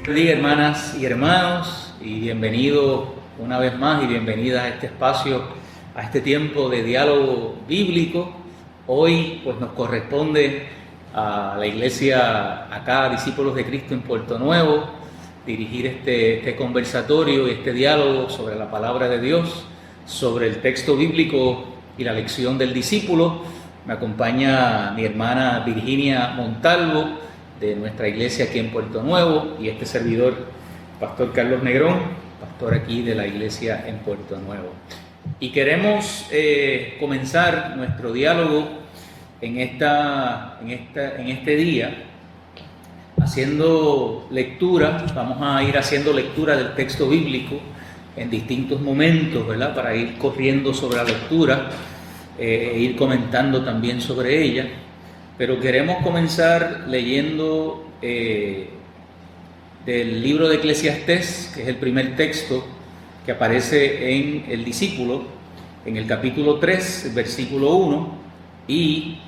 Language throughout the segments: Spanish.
Bendiga, hermanas y hermanos, y bienvenido una vez más y bienvenida a este espacio, a este tiempo de diálogo bíblico. Hoy pues nos corresponde a la iglesia acá, Discípulos de Cristo en Puerto Nuevo, dirigir este conversatorio y este diálogo sobre la palabra de Dios, sobre el texto bíblico y la lección del discípulo. Me acompaña mi hermana Virginia Montalvo, de nuestra iglesia aquí en Puerto Nuevo, y este servidor, Pastor Carlos Negrón, pastor aquí de la iglesia en Puerto Nuevo. Y queremos comenzar nuestro diálogo en este día haciendo lectura. Vamos a ir haciendo lectura del texto bíblico en distintos momentos, ¿verdad? Para ir corriendo sobre la lectura e ir comentando también sobre ella. Pero queremos comenzar leyendo del libro de Eclesiastés, que es el primer texto que aparece en el discípulo, en el capítulo 3, versículo 1, y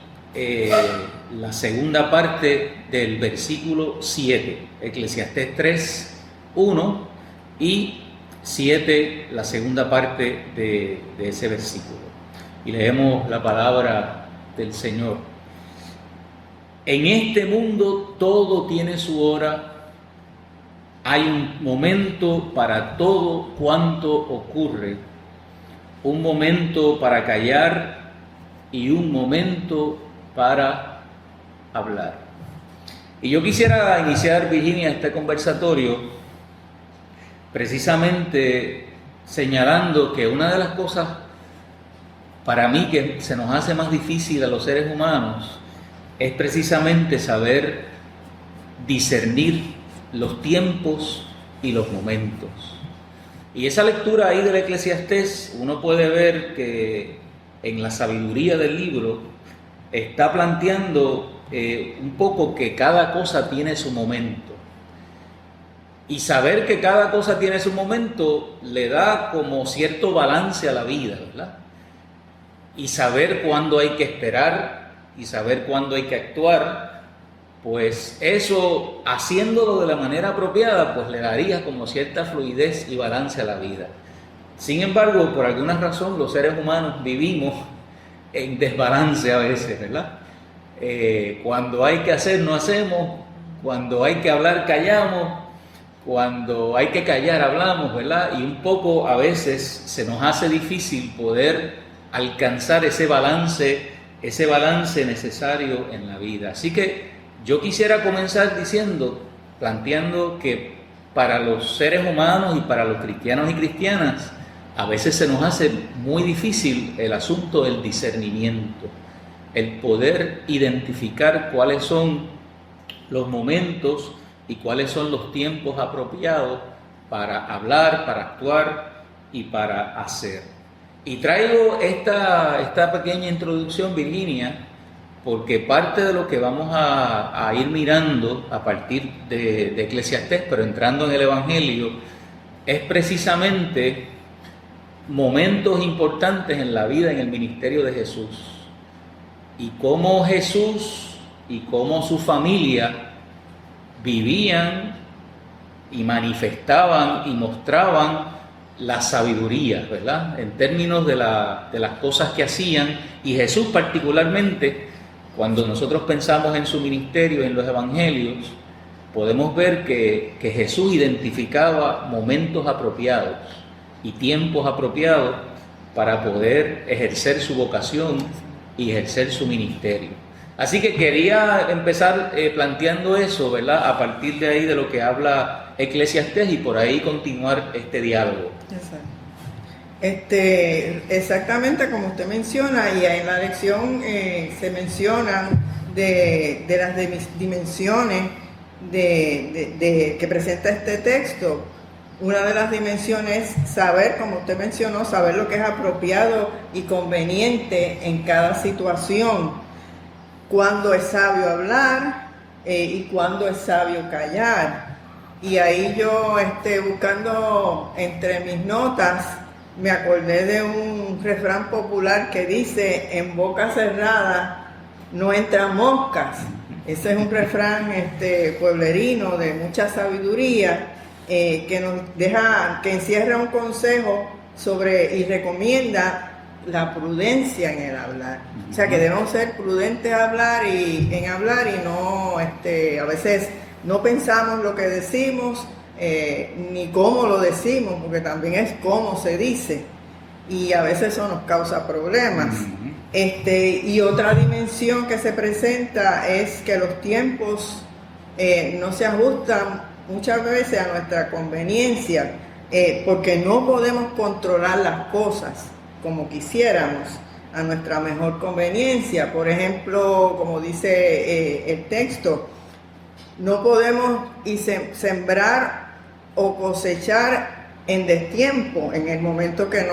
la segunda parte del versículo 7, Eclesiastés 3, 1 y 7, la segunda parte de ese versículo. Y leemos la palabra del Señor. En este mundo todo tiene su hora, hay un momento para todo cuanto ocurre, un momento para callar y un momento para hablar. Y yo quisiera iniciar, Virginia, este conversatorio precisamente señalando que una de las cosas para mí que se nos hace más difícil a los seres humanos es precisamente saber discernir los tiempos y los momentos. Y esa lectura ahí del Eclesiastés, uno puede ver que en la sabiduría del libro está planteando un poco que cada cosa tiene su momento. Y saber que cada cosa tiene su momento le da como cierto balance a la vida, ¿verdad? Y saber cuándo hay que esperar y saber cuándo hay que actuar, pues eso, haciéndolo de la manera apropiada, pues le daría como cierta fluidez y balance a la vida. Sin embargo, por alguna razón, los seres humanos vivimos en desbalance a veces, ¿verdad? Cuando hay que hacer, no hacemos; cuando hay que hablar, callamos; cuando hay que callar, hablamos, ¿verdad? Y un poco a veces se nos hace difícil poder alcanzar ese balance necesario en la vida. Así que yo quisiera comenzar planteando que para los seres humanos y para los cristianos y cristianas, a veces se nos hace muy difícil el asunto del discernimiento, el poder identificar cuáles son los momentos y cuáles son los tiempos apropiados para hablar, para actuar y para hacer. Y traigo esta pequeña introducción, Virginia, porque parte de lo que vamos a ir mirando a partir de Eclesiastés, pero entrando en el Evangelio, es precisamente momentos importantes en la vida, en el ministerio de Jesús. Y cómo Jesús y cómo su familia vivían y manifestaban y mostraban la sabiduría, ¿verdad? En términos de las cosas que hacían. Y Jesús particularmente, cuando nosotros pensamos en su ministerio, en los evangelios, podemos ver que Jesús identificaba momentos apropiados y tiempos apropiados para poder ejercer su vocación y ejercer su ministerio. Así que quería empezar planteando eso, ¿verdad? A partir de ahí de lo que habla Eclesiastés y por ahí continuar este diálogo. Exactamente como usted menciona, y en la lección se mencionan de las dimensiones que presenta este texto. Una de las dimensiones es saber, como usted mencionó, saber lo que es apropiado y conveniente en cada situación. Cuándo es sabio hablar y cuándo es sabio callar. Y ahí yo, buscando entre mis notas, me acordé de un refrán popular que dice: en boca cerrada no entran moscas. Ese es un refrán pueblerino de mucha sabiduría que nos deja, que encierra un consejo sobre y recomienda la prudencia en el hablar. O sea, que debemos ser prudentes en hablar y no, a veces no pensamos lo que decimos, ni cómo lo decimos, porque también es cómo se dice, y a veces eso nos causa problemas. Y otra dimensión que se presenta es que los tiempos no se ajustan muchas veces a nuestra conveniencia, porque no podemos controlar las cosas como quisiéramos, a nuestra mejor conveniencia. Por ejemplo, como dice el texto, no podemos sembrar o cosechar en destiempo, en el momento que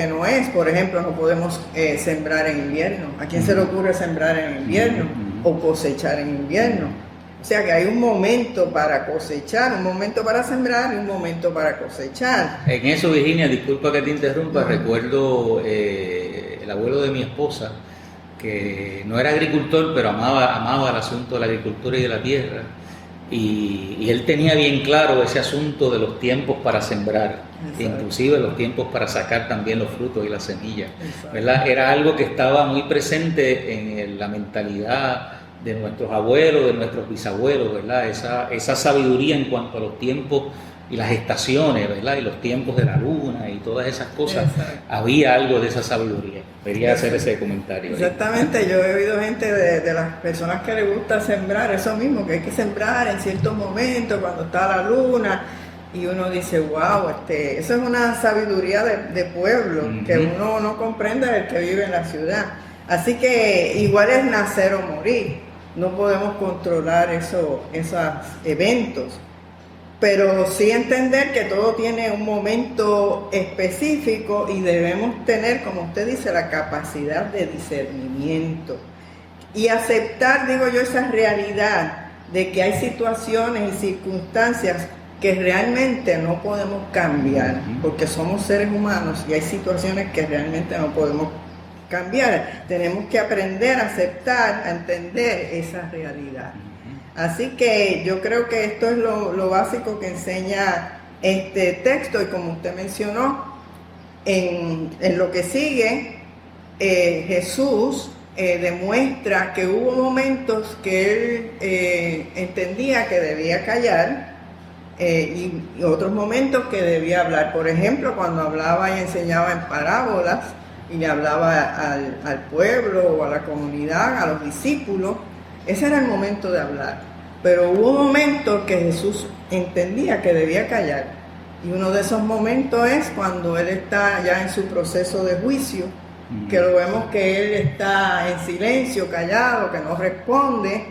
no es. Por ejemplo, no podemos sembrar en invierno. ¿A quién se le ocurre sembrar en invierno o cosechar en invierno? O sea que hay un momento para cosechar, un momento para sembrar y un momento para cosechar. En eso, Virginia, disculpa que te interrumpa, recuerdo el abuelo de mi esposa, que no era agricultor, pero amaba el asunto de la agricultura y de la tierra. Y él tenía bien claro ese asunto de los tiempos para sembrar, inclusive los tiempos para sacar también los frutos y las semillas, ¿verdad? Era algo que estaba muy presente en la mentalidad de nuestros abuelos, de nuestros bisabuelos, ¿verdad? Esa sabiduría en cuanto a los tiempos y las estaciones, ¿verdad? Y los tiempos de la luna y todas esas cosas. Había algo de esa sabiduría. Quería hacer ese comentario. Exactamente, yo he oído gente de las personas que les gusta sembrar, eso mismo, que hay que sembrar en ciertos momentos, cuando está la luna, y uno dice, wow, eso es una sabiduría de pueblo, que uno no comprende el que vive en la ciudad. Así que igual es nacer o morir. No podemos controlar esos eventos, pero sí entender que todo tiene un momento específico y debemos tener, como usted dice, la capacidad de discernimiento y aceptar, digo yo, esa realidad de que hay situaciones y circunstancias que realmente no podemos cambiar, porque somos seres humanos y hay situaciones que realmente no podemos cambiar. Tenemos que aprender a aceptar, a entender esa realidad. Así que yo creo que esto es lo básico que enseña este texto, y como usted mencionó, en lo que sigue, Jesús demuestra que hubo momentos que él entendía que debía callar y otros momentos que debía hablar. Por ejemplo, cuando hablaba y enseñaba en parábolas, y le hablaba al pueblo o a la comunidad, a los discípulos, ese era el momento de hablar. Pero hubo momentos que Jesús entendía que debía callar, y uno de esos momentos es cuando Él está ya en su proceso de juicio, que lo vemos que Él está en silencio, callado, que no responde,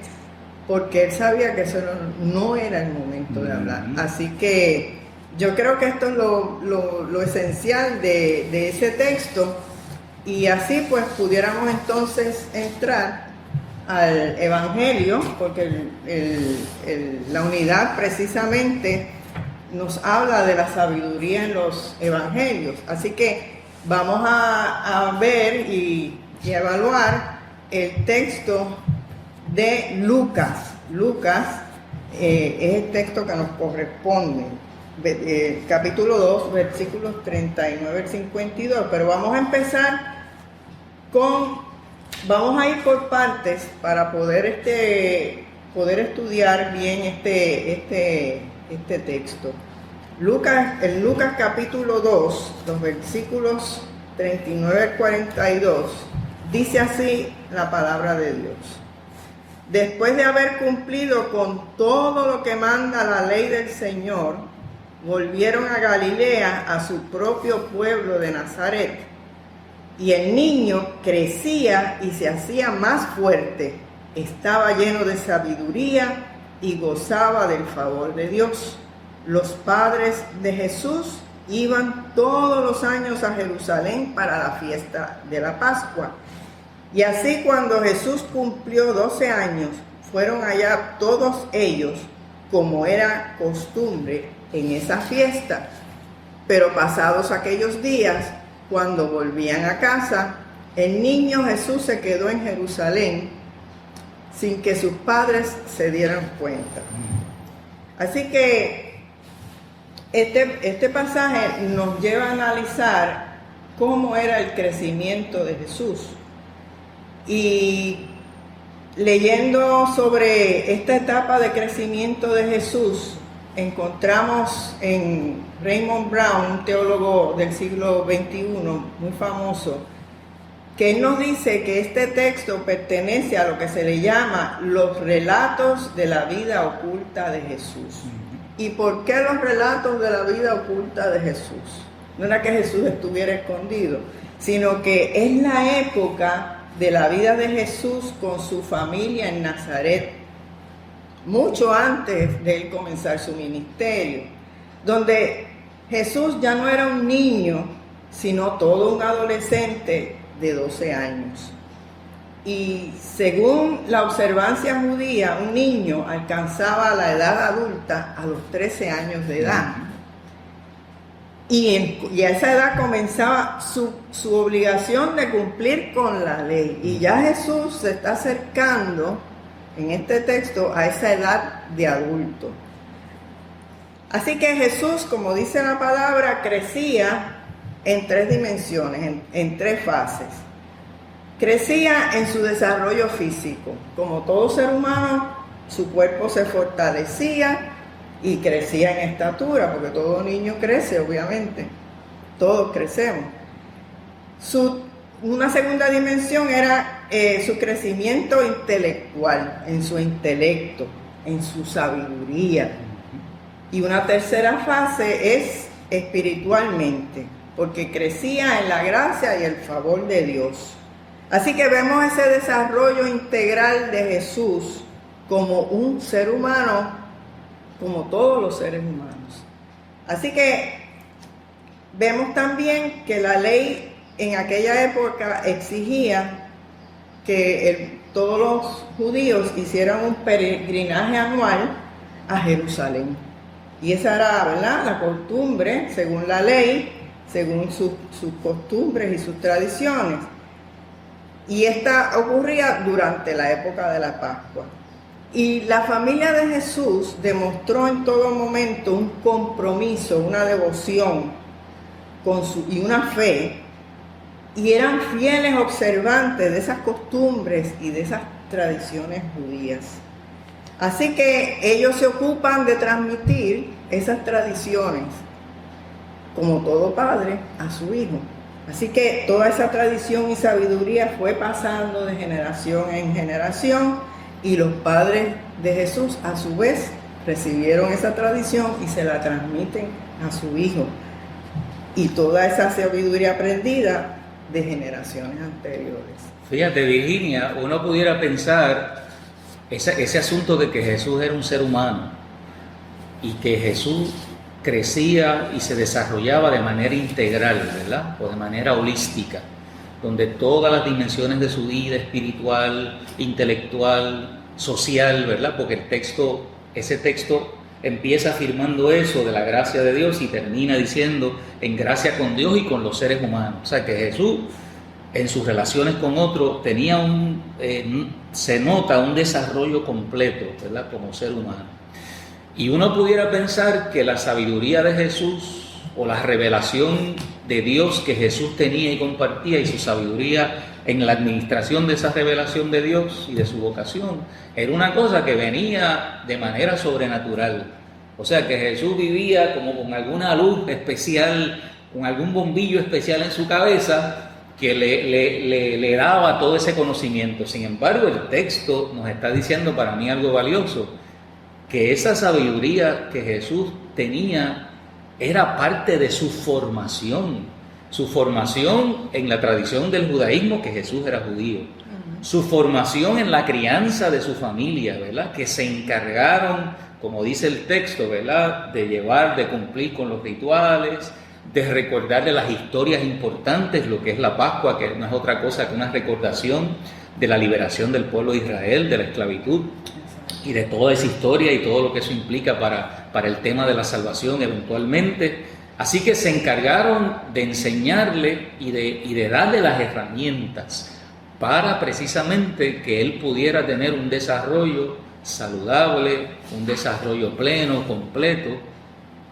porque Él sabía que eso no era el momento de hablar. Así que yo creo que esto es lo esencial de ese texto. Y así pues pudiéramos entonces entrar al Evangelio, porque la unidad precisamente nos habla de la sabiduría en los Evangelios. Así que vamos a ver y evaluar el texto de Lucas. Lucas es el texto que nos corresponde. Capítulo 2, versículos 39 al 52, pero vamos a empezar vamos a ir por partes para poder estudiar bien este texto. En Lucas capítulo 2, los versículos 39 al 42, dice así la palabra de Dios. Después de haber cumplido con todo lo que manda la ley del Señor, volvieron a Galilea, a su propio pueblo de Nazaret. Y el niño crecía y se hacía más fuerte, estaba lleno de sabiduría y gozaba del favor de Dios. Los padres de Jesús iban todos los años a Jerusalén para la fiesta de la Pascua. Y así, cuando Jesús cumplió 12 años, fueron allá todos ellos, como era costumbre en esa fiesta. Pero pasados aquellos días, cuando volvían a casa, el niño Jesús se quedó en Jerusalén sin que sus padres se dieran cuenta. Así que este pasaje nos lleva a analizar cómo era el crecimiento de Jesús. Y leyendo sobre esta etapa de crecimiento de Jesús, encontramos en Raymond Brown, un teólogo del siglo XXI muy famoso, que él nos dice que este texto pertenece a lo que se le llama los relatos de la vida oculta de Jesús. ¿Y por qué los relatos de la vida oculta de Jesús? No era que Jesús estuviera escondido, sino que es la época de la vida de Jesús con su familia en Nazaret, mucho antes de él comenzar su ministerio, donde Jesús ya no era un niño, sino todo un adolescente de 12 años. Y según la observancia judía, un niño alcanzaba la edad adulta a los 13 años de edad. Y a esa edad comenzaba su obligación de cumplir con la ley. Y ya Jesús se está acercando en este texto a esa edad de adulto. Así que Jesús, como dice la palabra, crecía en tres dimensiones, en tres fases. Crecía en su desarrollo físico. Como todo ser humano, su cuerpo se fortalecía y crecía en estatura, porque todo niño crece, obviamente. Todos crecemos. Una segunda dimensión era su crecimiento intelectual, en su intelecto, en su sabiduría. Y una tercera fase es espiritualmente, porque crecía en la gracia y el favor de Dios. Así que vemos ese desarrollo integral de Jesús como un ser humano, como todos los seres humanos. Así que vemos también que la ley en aquella época exigía que todos los judíos hicieran un peregrinaje anual a Jerusalén. Y esa era, ¿verdad?, la costumbre, según la ley, según sus costumbres y sus tradiciones. Y esta ocurría durante la época de la Pascua. Y la familia de Jesús demostró en todo momento un compromiso, una devoción y una fe, y eran fieles observantes de esas costumbres y de esas tradiciones judías. Así que ellos se ocupan de transmitir esas tradiciones, como todo padre, a su hijo. Así que toda esa tradición y sabiduría fue pasando de generación en generación, y los padres de Jesús a su vez recibieron esa tradición y se la transmiten a su hijo. Y toda esa sabiduría aprendida de generaciones anteriores. Fíjate, Virginia, uno pudiera pensar ese asunto de que Jesús era un ser humano y que Jesús crecía y se desarrollaba de manera integral, ¿verdad? O de manera holística, donde todas las dimensiones de su vida espiritual, intelectual, social, ¿verdad? Porque ese texto empieza afirmando eso de la gracia de Dios y termina diciendo en gracia con Dios y con los seres humanos. O sea que Jesús en sus relaciones con otros tenía se nota un desarrollo completo, ¿verdad?, como ser humano. Y uno pudiera pensar que la sabiduría de Jesús o la revelación de Dios que Jesús tenía y compartía, y su sabiduría en la administración de esa revelación de Dios y de su vocación, era una cosa que venía de manera sobrenatural. O sea que Jesús vivía como con alguna luz especial, con algún bombillo especial en su cabeza que le daba todo ese conocimiento. Sin embargo, el texto nos está diciendo para mí algo valioso, que esa sabiduría que Jesús tenía era parte de su formación en la tradición del judaísmo, que Jesús era judío, su formación en la crianza de su familia, ¿verdad?, que se encargaron, como dice el texto, ¿verdad?, de cumplir con los rituales, de recordarle las historias importantes, lo que es la Pascua, que no es otra cosa que una recordación de la liberación del pueblo de Israel, de la esclavitud, y de toda esa historia y todo lo que eso implica para el tema de la salvación eventualmente. Así que se encargaron de enseñarle y de darle las herramientas para precisamente que él pudiera tener un desarrollo saludable, un desarrollo pleno, completo,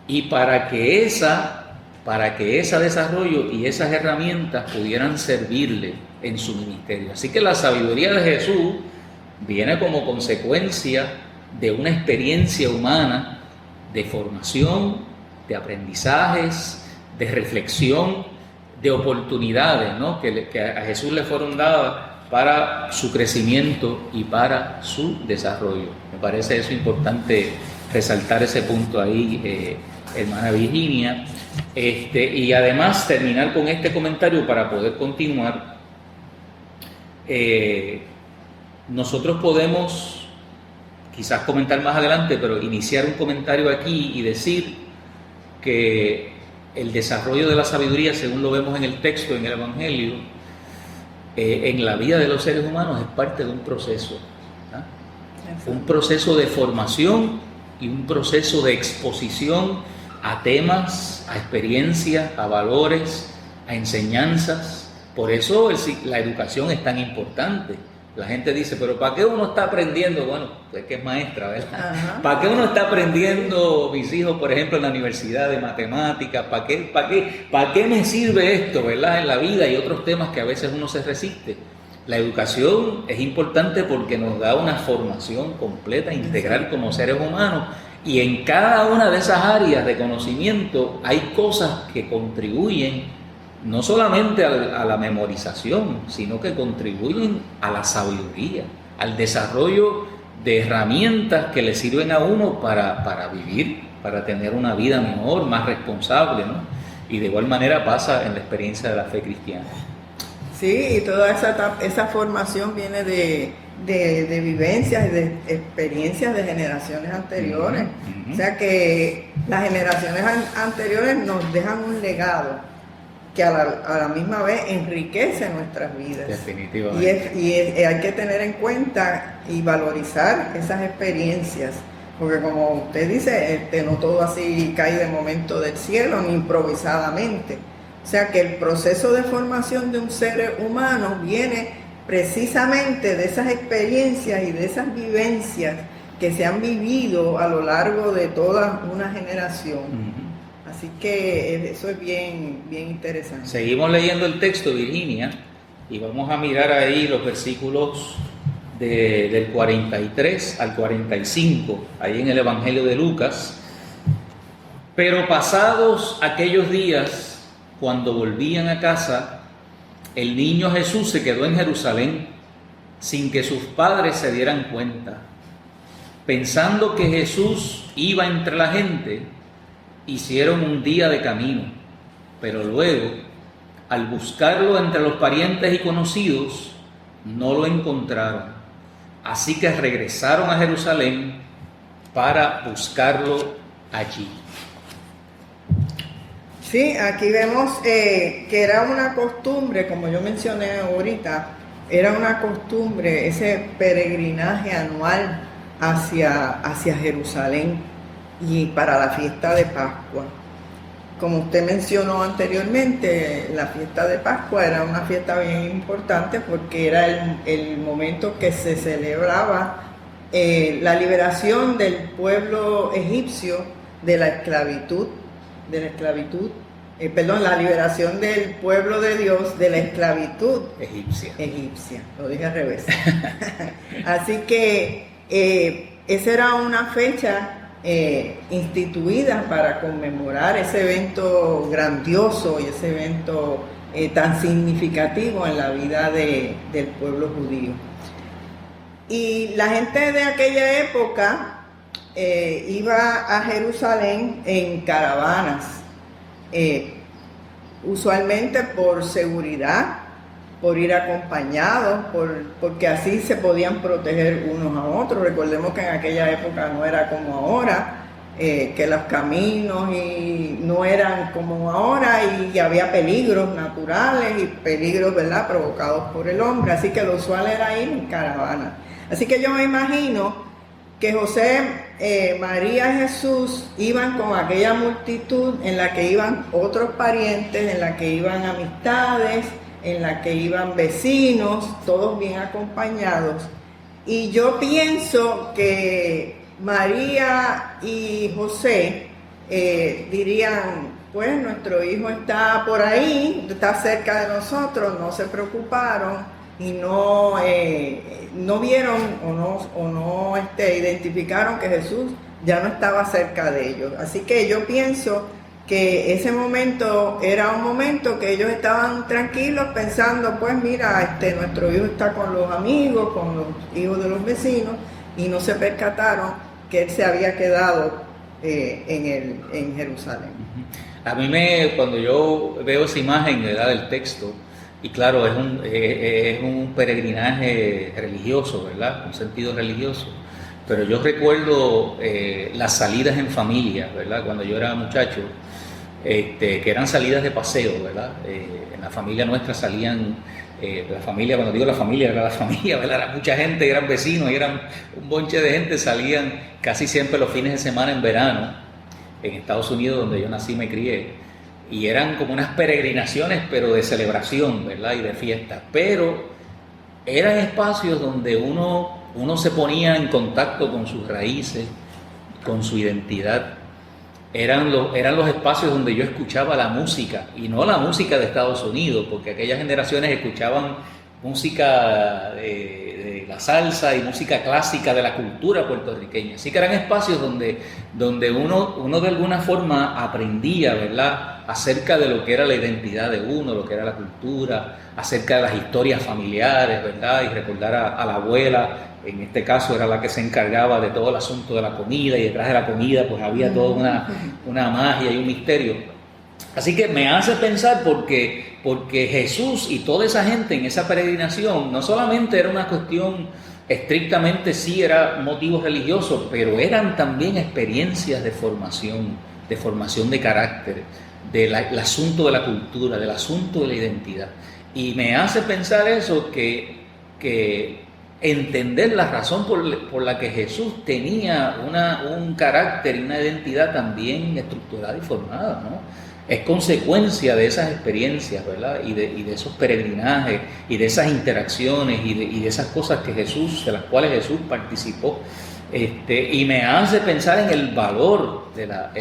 y para que ese desarrollo y esas herramientas pudieran servirle en su ministerio. Así que la sabiduría de Jesús viene como consecuencia de una experiencia humana de formación, de aprendizajes, de reflexión, de oportunidades, ¿no? que a Jesús le fueron dadas para su crecimiento y para su desarrollo. Me parece eso importante resaltar ese punto ahí, hermana Virginia. Y además terminar con este comentario para poder continuar. Nosotros podemos quizás comentar más adelante, pero iniciar un comentario aquí y decir que el desarrollo de la sabiduría, según lo vemos en el texto, en el Evangelio, en la vida de los seres humanos es parte de un proceso, ¿no? Un proceso de formación y un proceso de exposición a temas, a experiencias, a valores, a enseñanzas. Por eso la educación es tan importante. La gente dice, pero ¿para qué uno está aprendiendo? Bueno, es que es maestra, ¿verdad? Ajá. ¿Para qué uno está aprendiendo, mis hijos, por ejemplo, en la universidad de matemáticas? ¿Para qué me sirve esto, verdad, en la vida? Y otros temas que a veces uno se resiste. La educación es importante porque nos da una formación completa, integral como seres humanos. Y en cada una de esas áreas de conocimiento hay cosas que contribuyen no solamente a la memorización, sino que contribuyen a la sabiduría, al desarrollo de herramientas que le sirven a uno para vivir, para tener una vida mejor, más responsable, ¿no? Y de igual manera pasa en la experiencia de la fe cristiana. Sí, y toda esa formación viene de vivencias y de experiencias de generaciones anteriores. O sea que las generaciones anteriores nos dejan un legado que a la misma vez enriquece nuestras vidas. Definitivamente. Y hay que tener en cuenta y valorizar esas experiencias, porque como usted dice, no todo así cae de momento del cielo, ni improvisadamente. O sea que el proceso de formación de un ser humano viene precisamente de esas experiencias y de esas vivencias que se han vivido a lo largo de toda una generación. Así que eso es bien interesante. Seguimos leyendo el texto, Virginia, y vamos a mirar ahí los versículos del 43 al 45, ahí en el Evangelio de Lucas. Pero pasados aquellos días, cuando volvían a casa, el niño Jesús se quedó en Jerusalén sin que sus padres se dieran cuenta. Pensando que Jesús iba entre la gente, hicieron un día de camino, pero luego, al buscarlo entre los parientes y conocidos, no lo encontraron. Así que regresaron a Jerusalén para buscarlo allí. Sí, aquí vemos que era una costumbre, como yo mencioné ahorita, era una costumbre ese peregrinaje anual hacia Jerusalén y para la fiesta de Pascua. Como usted mencionó anteriormente, la fiesta de Pascua era una fiesta bien importante porque era el momento que se celebraba la liberación del pueblo egipcio de la esclavitud, la liberación del pueblo de Dios de la esclavitud egipcia, lo dije al revés. Así que esa era una fecha instituida para conmemorar ese evento grandioso y ese evento tan significativo en la vida del pueblo judío. Y la gente de aquella época iba a Jerusalén en caravanas, usualmente por seguridad, por ir acompañados, porque así se podían proteger unos a otros. Recordemos que en aquella época no era como ahora, que los caminos no eran como ahora y había peligros naturales y peligros, ¿verdad?, provocados por el hombre, así que lo usual era ir en caravana. Así que yo me imagino que José, María y Jesús iban con aquella multitud en la que iban otros parientes, en la que iban amistades, en la que iban vecinos, todos bien acompañados. Y yo pienso que María y José dirían, pues nuestro hijo está por ahí, está cerca de nosotros, no se preocuparon y no vieron o no identificaron que Jesús ya no estaba cerca de ellos. Así que yo pienso que ese momento era un momento que ellos estaban tranquilos pensando, pues mira, nuestro hijo está con los amigos, con los hijos de los vecinos, y no se percataron que él se había quedado en Jerusalén. A mí cuando yo veo esa imagen, ¿verdad?, del texto, y claro, es un peregrinaje religioso, ¿verdad?, un sentido religioso, pero yo recuerdo las salidas en familia, ¿verdad?, cuando yo era muchacho, que eran salidas de paseo, ¿verdad? En la familia nuestra salían, la familia, cuando digo la familia, era la familia, ¿verdad? Era mucha gente, eran vecinos, y eran un bonche de gente, salían casi siempre los fines de semana en verano, en Estados Unidos, donde yo nací y me crié, y eran como unas peregrinaciones, pero de celebración, ¿verdad?, y de fiesta, pero eran espacios donde uno se ponía en contacto con sus raíces, con su identidad. Eran los espacios donde yo escuchaba la música, y no la música de Estados Unidos, porque aquellas generaciones escuchaban música de la salsa y música clásica de la cultura puertorriqueña. Así que eran espacios donde uno de alguna forma aprendía, ¿verdad?, acerca de lo que era la identidad de uno, lo que era la cultura, acerca de las historias familiares, ¿verdad?, y recordar a la abuela. En este caso era la que se encargaba de todo el asunto de la comida, y detrás de la comida pues había toda una magia y un misterio. Así que me hace pensar porque Jesús y toda esa gente en esa peregrinación no solamente era una cuestión estrictamente, sí era motivos religiosos, pero eran también experiencias de formación de carácter, del asunto de la cultura, del asunto de la identidad. Y me hace pensar eso, que entender la razón por la que Jesús tenía un carácter y una identidad también estructurada y formada, ¿no? Es consecuencia de esas experiencias, ¿verdad?, y de esos peregrinajes, y de esas interacciones, y de esas cosas de las cuales Jesús participó. Y me hace pensar en el valor de la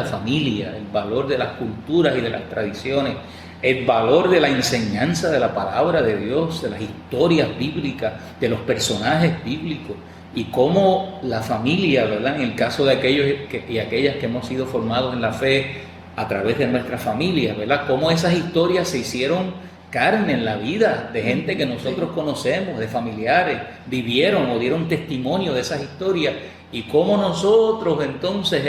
familia, el valor de las culturas y de las tradiciones, el valor de la enseñanza de la palabra de Dios, de las historias bíblicas, de los personajes bíblicos, y cómo la familia, ¿verdad?, en el caso de aquellos y aquellas que hemos sido formados en la fe a través de nuestras familias, ¿verdad?, cómo esas historias se hicieron carne en la vida de gente que nosotros conocemos, de familiares, vivieron o dieron testimonio de esas historias, y cómo nosotros entonces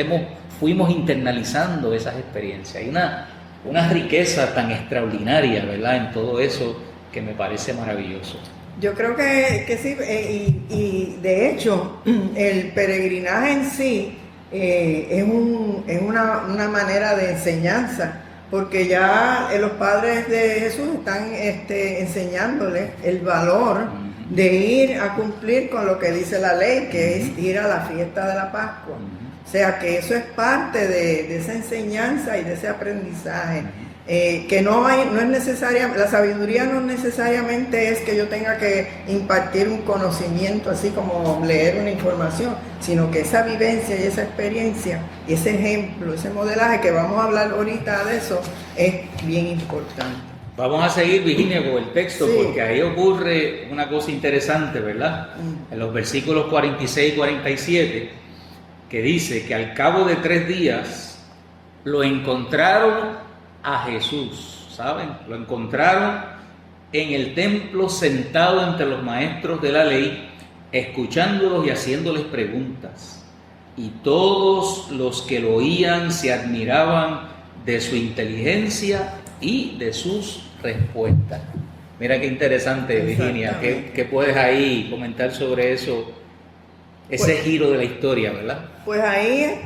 fuimos internalizando esas experiencias. Hay una riqueza tan extraordinaria, ¿verdad?, en todo eso, que me parece maravilloso. Yo creo que sí, y de hecho el peregrinaje en sí es una manera de enseñanza, porque ya los padres de Jesús están enseñándoles el valor de ir a cumplir con lo que dice la ley, que es ir a la fiesta de la Pascua. O sea que eso es parte de esa enseñanza y de ese aprendizaje. Que no es necesaria, la sabiduría no necesariamente es que yo tenga que impartir un conocimiento así como leer una información, sino que esa vivencia y esa experiencia y ese ejemplo, ese modelaje, que vamos a hablar ahorita de eso, es bien importante. Vamos a seguir, Virginia, con el texto, sí, porque ahí ocurre una cosa interesante, ¿verdad? En los versículos 46 y 47, que dice que al cabo de 3 días lo encontraron a Jesús, ¿saben? Lo encontraron en el templo sentado entre los maestros de la ley, escuchándolos y haciéndoles preguntas. Y todos los que lo oían se admiraban de su inteligencia y de sus respuestas. Mira qué interesante, Virginia. ¿Qué puedes ahí comentar sobre eso? Ese giro de la historia, ¿verdad? Pues ahí,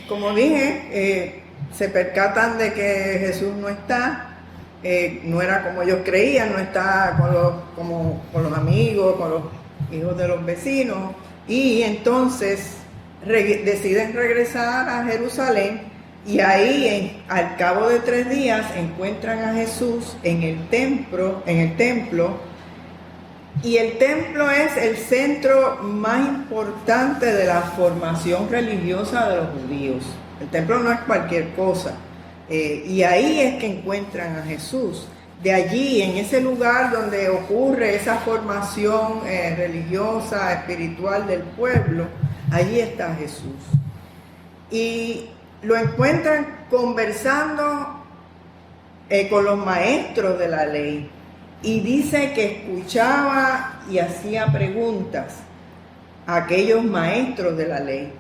como dije, se percatan de que Jesús no está, no era como ellos creían, no está con los amigos, con los hijos de los vecinos, y entonces deciden regresar a Jerusalén Y ahí, al cabo de 3 días, encuentran a Jesús en el templo, y el templo es el centro más importante de la formación religiosa de los judíos. El templo no es cualquier cosa. Y ahí es que encuentran a Jesús. De allí, en ese lugar donde ocurre esa formación religiosa, espiritual del pueblo, allí está Jesús. Y lo encuentran conversando con los maestros de la ley. Y dice que escuchaba y hacía preguntas a aquellos maestros de la ley.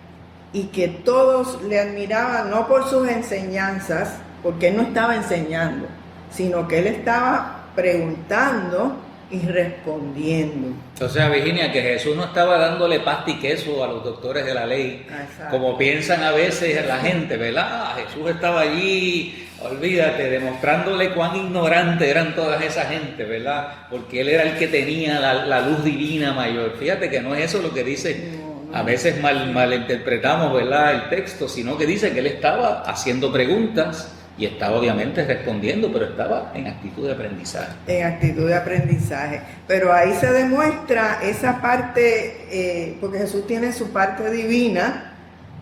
Y que todos le admiraban no por sus enseñanzas, porque él no estaba enseñando, sino que él estaba preguntando y respondiendo. O sea, Virginia, que Jesús no estaba dándole pasta y queso a los doctores de la ley, Exacto. como piensan a veces la gente, ¿verdad? Jesús estaba allí, olvídate, demostrándole cuán ignorante eran todas esa gente, ¿verdad? Porque él era el que tenía la luz divina mayor. Fíjate que no es eso lo que dice. No. A veces malinterpretamos, ¿verdad?, el texto, sino que dice que él estaba haciendo preguntas y estaba obviamente respondiendo, pero estaba en actitud de aprendizaje. En actitud de aprendizaje. Pero ahí se demuestra esa parte, porque Jesús tiene su parte divina,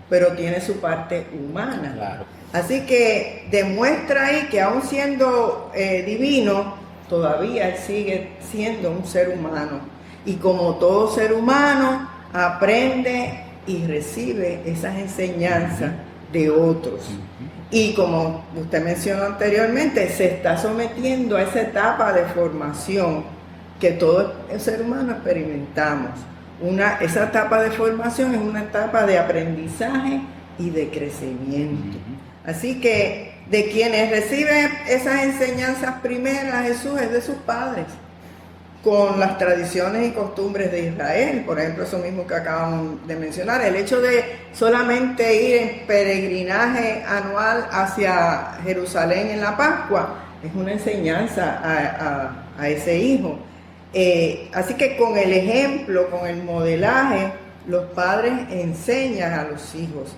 pero tiene su parte humana. Claro. Así que demuestra ahí que aún siendo divino, todavía él sigue siendo un ser humano. Y como todo ser humano, aprende y recibe esas enseñanzas de otros. Y como usted mencionó anteriormente, se está sometiendo a esa etapa de formación que todo el ser humano experimentamos. Esa etapa de formación es una etapa de aprendizaje y de crecimiento. Así que de quienes reciben esas enseñanzas primeras, Jesús es de sus padres, con las tradiciones y costumbres de Israel, por ejemplo, eso mismo que acabamos de mencionar, el hecho de solamente ir en peregrinaje anual hacia Jerusalén en la Pascua, es una enseñanza a ese hijo. Así que con el ejemplo, con el modelaje, los padres enseñan a los hijos.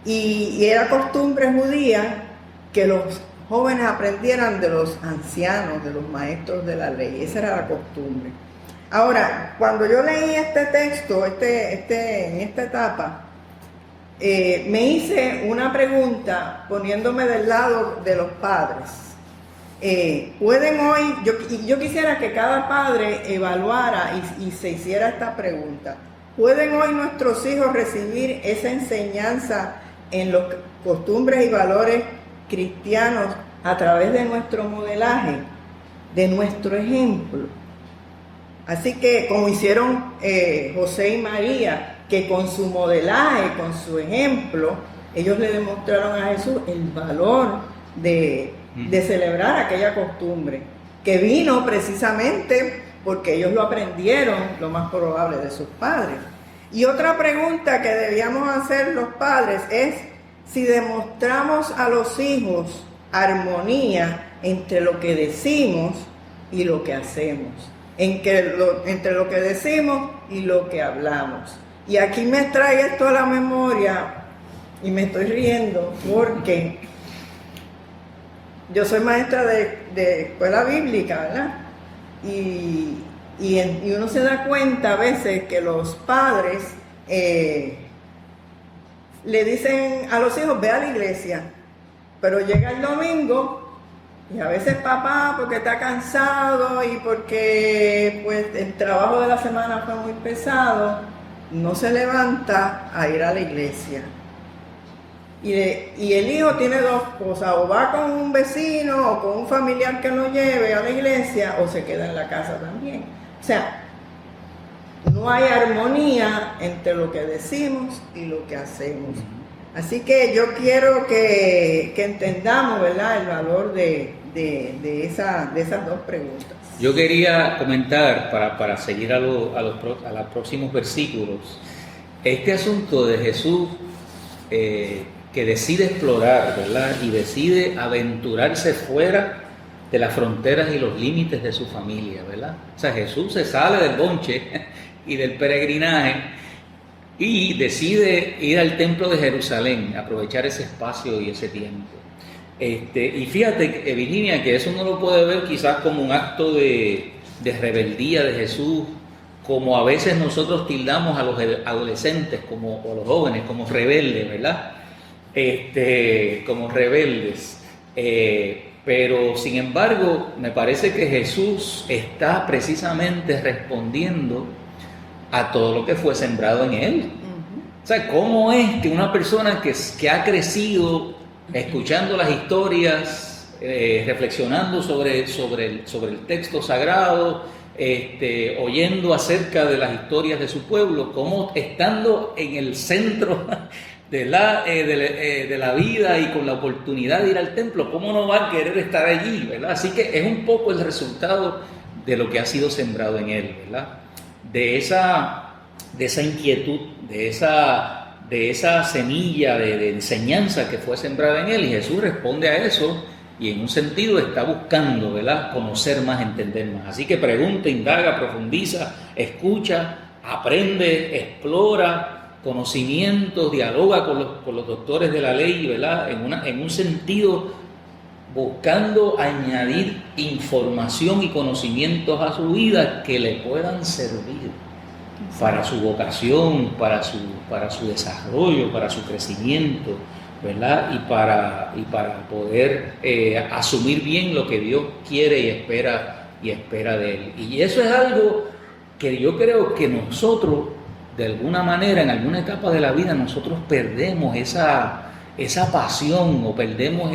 Y era costumbre judía que los jóvenes aprendieran de los ancianos, de los maestros de la ley. Esa era la costumbre. Ahora, cuando yo leí este texto, en esta etapa, me hice una pregunta poniéndome del lado de los padres. Pueden hoy, yo quisiera que cada padre evaluara y se hiciera esta pregunta. ¿Pueden hoy nuestros hijos recibir esa enseñanza en los costumbres y valores cristianos a través de nuestro modelaje, de nuestro ejemplo? Así que como hicieron José y María, que con su modelaje, con su ejemplo, ellos le demostraron a Jesús el valor de celebrar aquella costumbre, que vino precisamente porque ellos lo aprendieron, lo más probable, de sus padres. Y otra pregunta que debíamos hacer los padres es si demostramos a los hijos armonía entre lo que decimos y lo que hacemos, entre lo que decimos y lo que hablamos. Y aquí me trae esto a la memoria y me estoy riendo porque yo soy maestra de escuela bíblica, ¿verdad? Y uno se da cuenta a veces que los padres le dicen a los hijos, ve a la iglesia, pero llega el domingo y a veces papá, porque está cansado y porque pues el trabajo de la semana fue muy pesado, no se levanta a ir a la iglesia. Y el hijo tiene dos cosas, o va con un vecino o con un familiar que lo lleve a la iglesia, o se queda en la casa también. O sea, no hay armonía entre lo que decimos y lo que hacemos. Así que yo quiero que entendamos, ¿verdad?, el valor de esas dos preguntas. Yo quería comentar, para seguir a los próximos versículos, este asunto de Jesús que decide explorar, ¿verdad?, y decide aventurarse fuera de las fronteras y los límites de su familia, ¿verdad? O sea, Jesús se sale del bonche y del peregrinaje y decide ir al templo de Jerusalén, aprovechar ese espacio y ese tiempo. Y fíjate, Virginia, que eso uno lo puede ver quizás como un acto de rebeldía de Jesús, como a veces nosotros tildamos a los adolescentes o a los jóvenes como rebeldes, ¿verdad? Como rebeldes. Pero sin embargo, me parece que Jesús está precisamente respondiendo a todo lo que fue sembrado en él. O sea, ¿cómo es que una persona que ha crecido escuchando las historias, reflexionando sobre el texto sagrado, oyendo acerca de las historias de su pueblo, cómo estando en el centro de la vida y con la oportunidad de ir al templo, cómo no va a querer estar allí, ¿verdad? Así que es un poco el resultado de lo que ha sido sembrado en él, ¿verdad? De esa inquietud, de esa semilla de enseñanza que fue sembrada en él, y Jesús responde a eso y en un sentido está buscando, ¿verdad?, conocer más, entender más. Así que pregunta, indaga, profundiza, escucha, aprende, explora conocimientos, dialoga con los doctores de la ley, ¿verdad?, en un sentido buscando añadir información y conocimientos a su vida que le puedan servir para su vocación, para su desarrollo, para su crecimiento, ¿verdad? Y para poder asumir bien lo que Dios quiere y espera de él. Y eso es algo que yo creo que nosotros, de alguna manera, en alguna etapa de la vida, nosotros perdemos esa pasión o perdemos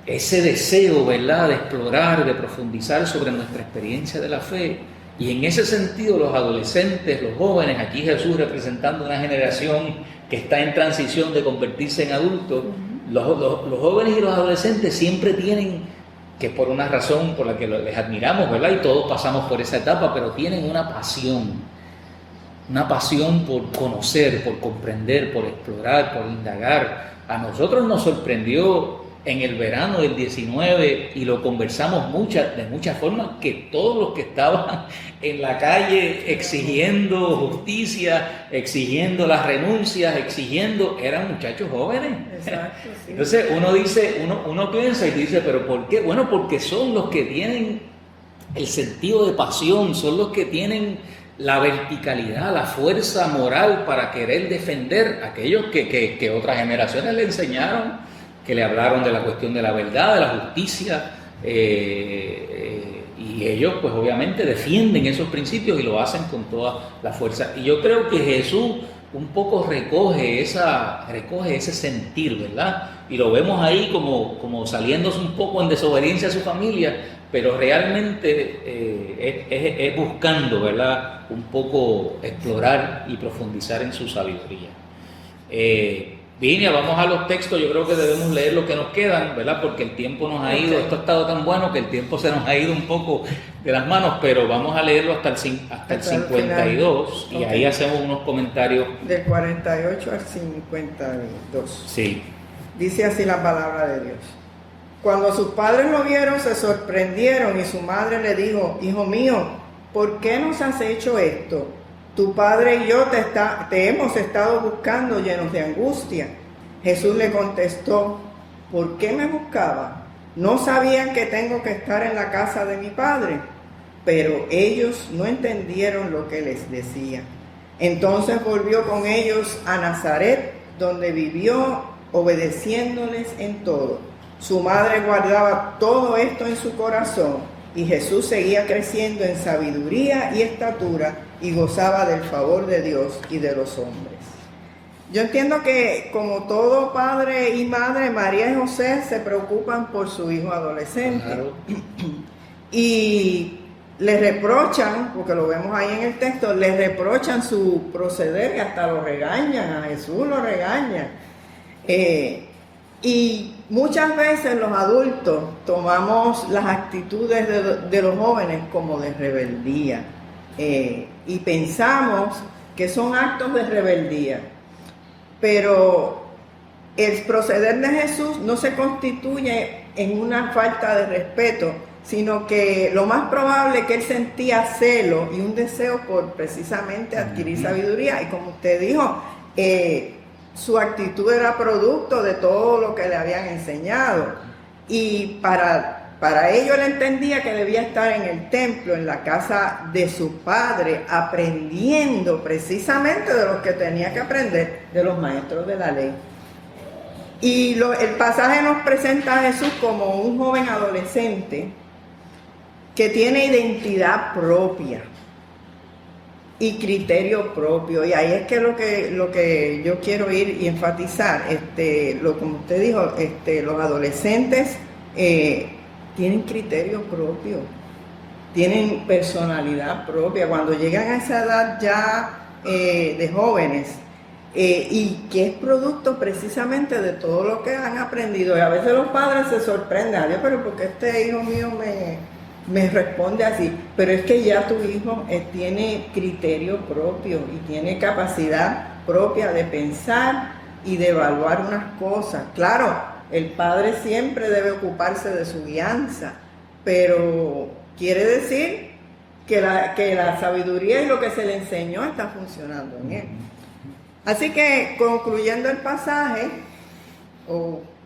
ese deseo, ¿verdad?, de explorar, de profundizar sobre nuestra experiencia de la fe. Y en ese sentido, los adolescentes, los jóvenes, aquí Jesús representando una generación que está en transición de convertirse en adultos, los jóvenes y los adolescentes siempre tienen, que por una razón por la que les admiramos, ¿verdad?, y todos pasamos por esa etapa, pero tienen una pasión por conocer, por comprender, por explorar, por indagar. A nosotros nos sorprendió en el verano del 19 y lo conversamos de muchas formas, que todos los que estaban en la calle exigiendo justicia, exigiendo las renuncias, eran muchachos jóvenes. Exacto, sí. Entonces uno piensa y dice, ¿pero por qué? Bueno, porque son los que tienen el sentido de pasión, son los que tienen la verticalidad, la fuerza moral para querer defender a aquellos que otras generaciones le enseñaron, que le hablaron de la cuestión de la verdad, de la justicia, y ellos pues obviamente defienden esos principios y lo hacen con toda la fuerza. Y yo creo que Jesús un poco recoge ese sentir, ¿verdad? Y lo vemos ahí como saliéndose un poco en desobediencia a su familia, pero realmente es buscando, ¿verdad?, un poco explorar y profundizar en su sabiduría. Virginia, vamos a los textos. Yo creo que debemos leer lo que nos quedan, ¿verdad?, porque el tiempo nos ha ido, esto ha estado tan bueno que el tiempo se nos ha ido un poco de las manos, pero vamos a leerlo hasta el 52 y ahí hacemos unos comentarios. Del 48 al 52. Sí. Dice así la palabra de Dios. Cuando sus padres lo vieron, se sorprendieron y su madre le dijo: Hijo mío, ¿por qué nos has hecho esto? Tu padre y yo te hemos estado buscando llenos de angustia. Jesús le contestó: ¿por qué me buscaban? ¿No sabían que tengo que estar en la casa de mi padre? Pero ellos no entendieron lo que les decía. Entonces volvió con ellos a Nazaret, donde vivió, obedeciéndoles en todo. Su madre guardaba todo esto en su corazón, y Jesús seguía creciendo en sabiduría y estatura, y gozaba del favor de Dios y de los hombres. Yo entiendo que, como todo padre y madre, María y José se preocupan por su hijo adolescente. Claro. Y le reprochan, porque lo vemos ahí en el texto, le reprochan su proceder y hasta lo regañan, a Jesús lo regañan. Y muchas veces los adultos tomamos las actitudes de los jóvenes como de rebeldía, y pensamos que son actos de rebeldía, pero el proceder de Jesús no se constituye en una falta de respeto, sino que lo más probable es que él sentía celo y un deseo por precisamente adquirir sabiduría, y como usted dijo, su actitud era producto de todo lo que le habían enseñado, y para ello él entendía que debía estar en el templo, en la casa de su padre, aprendiendo precisamente de lo que tenía que aprender de los maestros de la ley. Y el pasaje nos presenta a Jesús como un joven adolescente que tiene identidad propia y criterio propio, y ahí es que lo que yo quiero ir y enfatizar, como usted dijo, los adolescentes tienen criterio propio, tienen personalidad propia cuando llegan a esa edad ya de jóvenes, y que es producto precisamente de todo lo que han aprendido. Y a veces los padres se sorprenden, Dios, pero ¿por qué este hijo mío me responde así? Pero es que ya tu hijo tiene criterio propio y tiene capacidad propia de pensar y de evaluar unas cosas. Claro, el padre siempre debe ocuparse de su guianza, pero quiere decir que la sabiduría y lo que se le enseñó está funcionando en él. Así que, concluyendo el pasaje,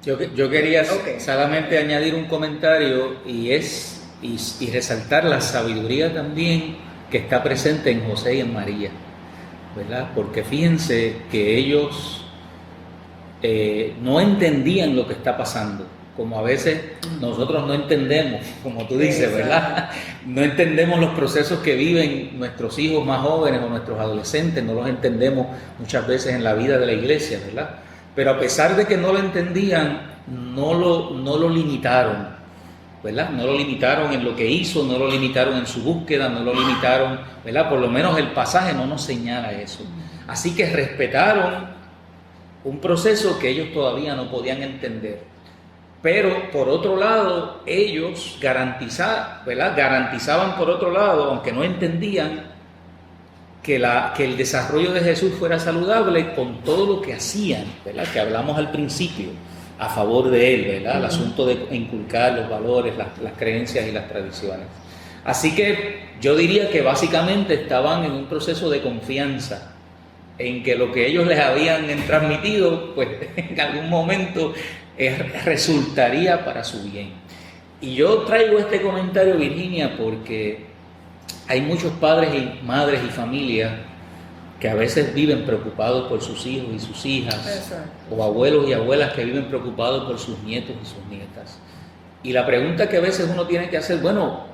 yo quería solamente añadir un comentario, y resaltar la sabiduría también que está presente en José y en María, ¿verdad? Porque fíjense que ellos no entendían lo que está pasando, como a veces nosotros no entendemos, como tú dices, ¿verdad? No entendemos los procesos que viven nuestros hijos más jóvenes o nuestros adolescentes, no los entendemos muchas veces en la vida de la iglesia, ¿verdad? Pero a pesar de que no lo entendían, no lo limitaron, ¿verdad? No lo limitaron en lo que hizo, no lo limitaron en su búsqueda, no lo limitaron, ¿verdad? Por lo menos el pasaje no nos señala eso. Así que respetaron un proceso que ellos todavía no podían entender. Pero por otro lado, ellos garantizaban por otro lado, aunque no entendían, que el desarrollo de Jesús fuera saludable con todo lo que hacían, ¿verdad? Que hablamos al principio, a favor de él, ¿verdad? El asunto de inculcar los valores, las creencias y las tradiciones. Así que yo diría que básicamente estaban en un proceso de confianza en que lo que ellos les habían transmitido, pues en algún momento resultaría para su bien. Y yo traigo este comentario, Virginia, porque hay muchos padres y madres y familias que a veces viven preocupados por sus hijos y sus hijas. Exacto. O abuelos y abuelas que viven preocupados por sus nietos y sus nietas. Y la pregunta que a veces uno tiene que hacer, bueno,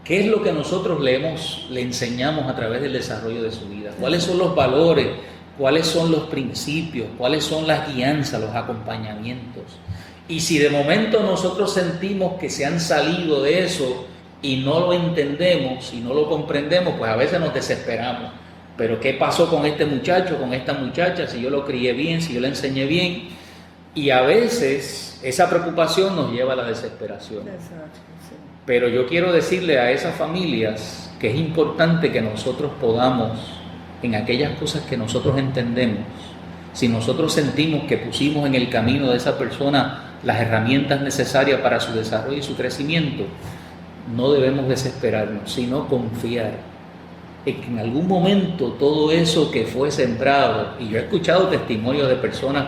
¿qué es lo que nosotros le enseñamos a través del desarrollo de su vida? ¿Cuáles son los valores? ¿Cuáles son los principios? ¿Cuáles son las guianzas, los acompañamientos? Y si de momento nosotros sentimos que se han salido de eso y no lo entendemos y no lo comprendemos, pues a veces nos desesperamos. Pero ¿qué pasó con este muchacho, con esta muchacha? Si yo lo crié bien, si yo le enseñé bien. Y a veces esa preocupación nos lleva a la desesperación. Exacto, sí. Pero yo quiero decirle a esas familias que es importante que nosotros podamos, en aquellas cosas que nosotros entendemos, si nosotros sentimos que pusimos en el camino de esa persona las herramientas necesarias para su desarrollo y su crecimiento, no debemos desesperarnos, sino confiar en que en algún momento todo eso que fue sembrado, y yo he escuchado testimonios de personas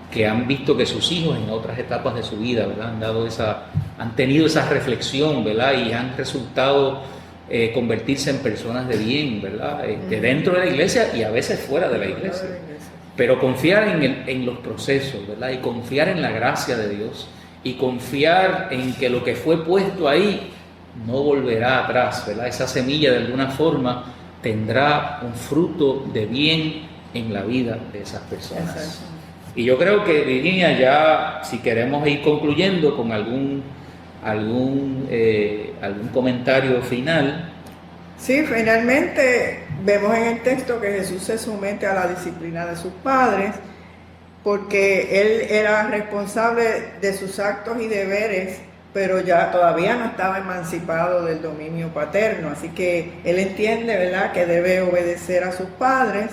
que han visto que sus hijos en otras etapas de su vida, ¿verdad? Han tenido esa reflexión, ¿verdad? Y han resultado convertirse en personas de bien, ¿verdad? Dentro de la iglesia y a veces fuera de la iglesia. Pero confiar en los procesos, ¿verdad? Y confiar en la gracia de Dios y confiar en que lo que fue puesto ahí no volverá atrás, ¿verdad? Esa semilla de alguna forma tendrá un fruto de bien en la vida de esas personas. Exacto. Y yo creo que, Virginia, ya si queremos ir concluyendo con algún comentario final. Sí, finalmente vemos en el texto que Jesús se somete a la disciplina de sus padres porque él era responsable de sus actos y deberes, pero ya todavía no estaba emancipado del dominio paterno, así que él entiende, ¿verdad?, que debe obedecer a sus padres,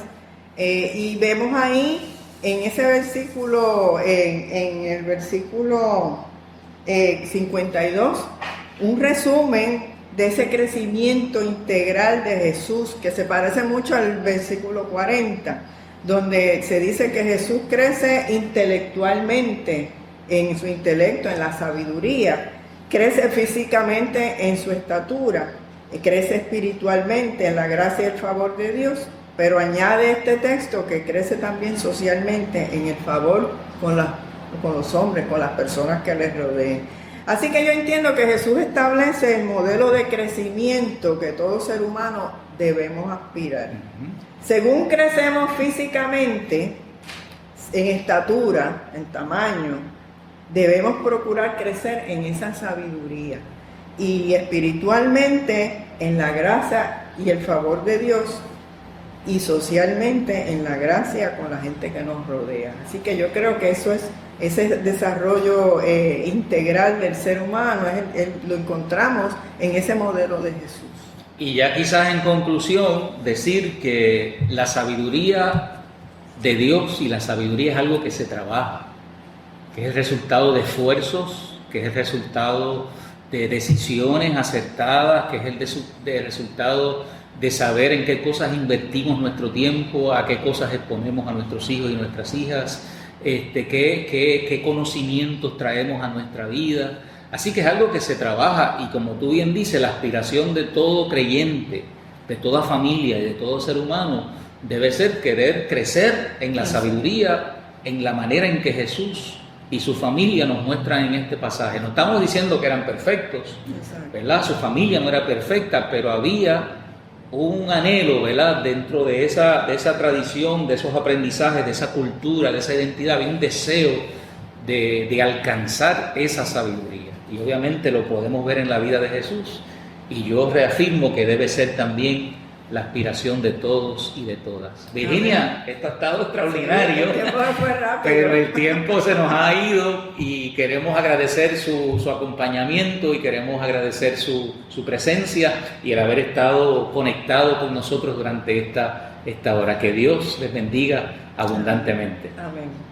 y vemos ahí en ese versículo, en el versículo 52, un resumen de ese crecimiento integral de Jesús, que se parece mucho al versículo 40, donde se dice que Jesús crece intelectualmente, en su intelecto, en la sabiduría, crece físicamente en su estatura, crece espiritualmente en la gracia y el favor de Dios, pero añade este texto que crece también socialmente en el favor con los hombres, con las personas que les rodeen. Así que yo entiendo que Jesús establece el modelo de crecimiento que todo ser humano debemos aspirar. Según crecemos físicamente, en estatura, en tamaño, debemos procurar crecer en esa sabiduría y espiritualmente en la gracia y el favor de Dios, y socialmente en la gracia con la gente que nos rodea. Así que yo creo que eso es ese desarrollo integral del ser humano, lo encontramos en ese modelo de Jesús. Y ya quizás en conclusión decir que la sabiduría de Dios y la sabiduría es algo que se trabaja, que es el resultado de esfuerzos, que es el resultado de decisiones acertadas, que es el resultado de saber en qué cosas invertimos nuestro tiempo, a qué cosas exponemos a nuestros hijos y nuestras hijas, qué conocimientos traemos a nuestra vida. Así que es algo que se trabaja, y como tú bien dices, la aspiración de todo creyente, de toda familia y de todo ser humano debe ser querer crecer en la sabiduría, en la manera en que Jesús y su familia nos muestran en este pasaje. No estamos diciendo que eran perfectos, ¿verdad? Su familia no era perfecta, pero había un anhelo, ¿verdad? Dentro de esa tradición, de esos aprendizajes, de esa cultura, de esa identidad, había un deseo de alcanzar esa sabiduría. Y obviamente lo podemos ver en la vida de Jesús. Y yo reafirmo que debe ser también la aspiración de todos y de todas. Virginia, esto ha estado extraordinario, El tiempo fue rápido, pero el tiempo se nos ha ido y queremos agradecer su acompañamiento y queremos agradecer su presencia y el haber estado conectado con nosotros durante esta hora. Que Dios les bendiga abundantemente. Amén.